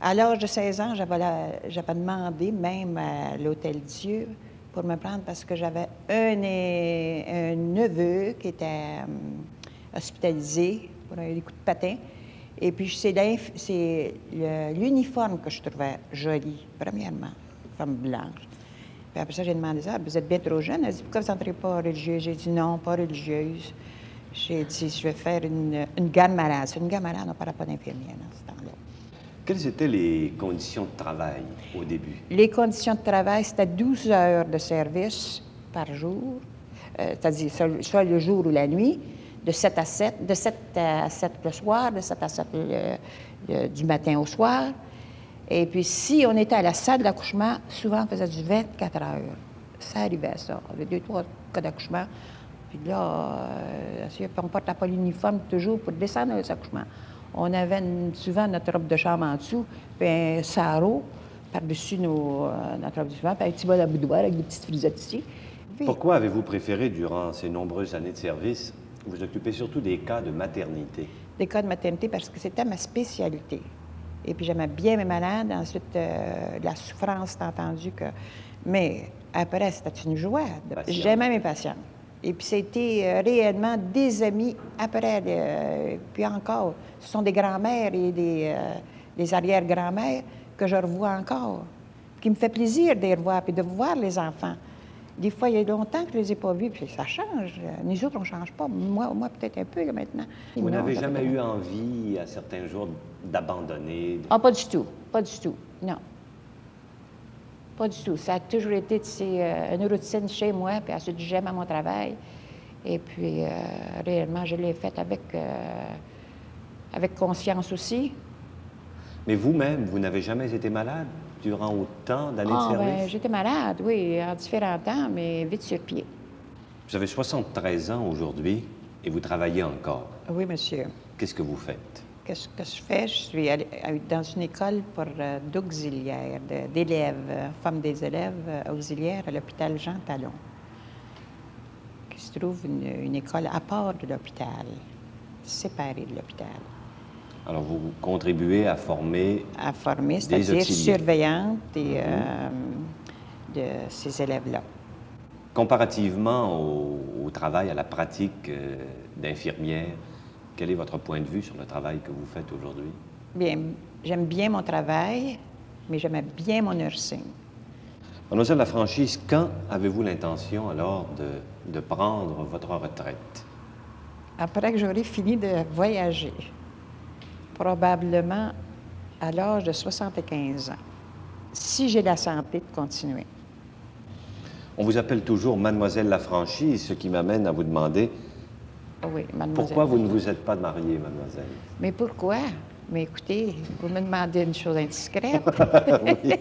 À l'âge de 16 ans, j'avais demandé même à l'Hôtel-Dieu pour me prendre parce que j'avais un neveu qui était hospitalisé pour des coups de patin. Et puis, c'est l'uniforme que je trouvais joli, premièrement, femme blanche. Puis après ça, j'ai demandé ça. Vous êtes bien trop jeune. Elle dit, pourquoi vous n'entrez pas religieuse? J'ai dit, non, pas religieuse. J'ai dit, je vais faire une garde malade. C'est une garde malade, on ne parle pas d'infirmière dans ce temps-là. Quelles étaient les conditions de travail au début? Les conditions de travail, c'était 12 heures de service par jour, c'est-à-dire soit le jour ou la nuit, de 7 à 7, de 7 à 7 le soir, de 7 à 7 du matin au soir. Et puis, si on était à la salle d'accouchement, souvent, on faisait du 24 heures. Ça arrivait, ça. On avait 2-3 cas d'accouchement. Puis là, on ne portait pas l'uniforme toujours pour descendre aux accouchements. On avait souvent notre robe de chambre en dessous, puis un sarrau par-dessus notre robe de chambre, puis un petit bol à boudoir avec des petites frisettes ici. Puis, pourquoi avez-vous préféré, durant ces nombreuses années de service, vous occuper surtout des cas de maternité? Des cas de maternité, parce que c'était ma spécialité. Et puis j'aimais bien mes malades. Ensuite, la souffrance, t'as entendu que... Mais après, c'était une joie. J'aimais mes patients. Et puis c'était réellement des amis après. Puis encore, ce sont des grands-mères et des arrière-grands-mères que je revois encore. Qui me fait plaisir de les revoir, puis de voir les enfants. Des fois, il y a longtemps que je ne les ai pas vus, puis ça change. Nous autres, on ne change pas. Moi peut-être un peu maintenant. Vous n'avez jamais eu envie, à certains jours, d'abandonner? Ah, pas du tout. Pas du tout. Non. Pas du tout. Ça a toujours été une routine chez moi, puis ensuite, j'aime à mon travail. Et puis, réellement, je l'ai fait avec conscience aussi. Mais vous-même, vous n'avez jamais été malade durant autant d'années de service? Ben, j'étais malade, oui, en différents temps, mais vite sur pied. Vous avez 73 ans aujourd'hui et vous travaillez encore. Oui, monsieur. Qu'est-ce que vous faites? Qu'est-ce que je fais? Je suis allée dans une école d'auxiliaires, d'élèves, femmes des élèves auxiliaires à l'hôpital Jean Talon, qui se trouve une école à part de l'hôpital, séparée de l'hôpital. Alors, vous contribuez à former... À former, c'est-à-dire surveillante de ces élèves-là. Comparativement au travail, à la pratique d'infirmière, quel est votre point de vue sur le travail que vous faites aujourd'hui? Bien, j'aime bien mon travail, mais j'aimais bien mon nursing. Mademoiselle Lafranchise, quand avez-vous l'intention alors de prendre votre retraite? Après que j'aurai fini de voyager, probablement à l'âge de 75 ans, si j'ai la santé de continuer. On vous appelle toujours Mademoiselle Lafranchise, ce qui m'amène à vous demander oui, mademoiselle. Pourquoi vous ne vous êtes pas mariée, mademoiselle? Mais pourquoi? Mais écoutez, vous me demandez une chose indiscrète. Oui.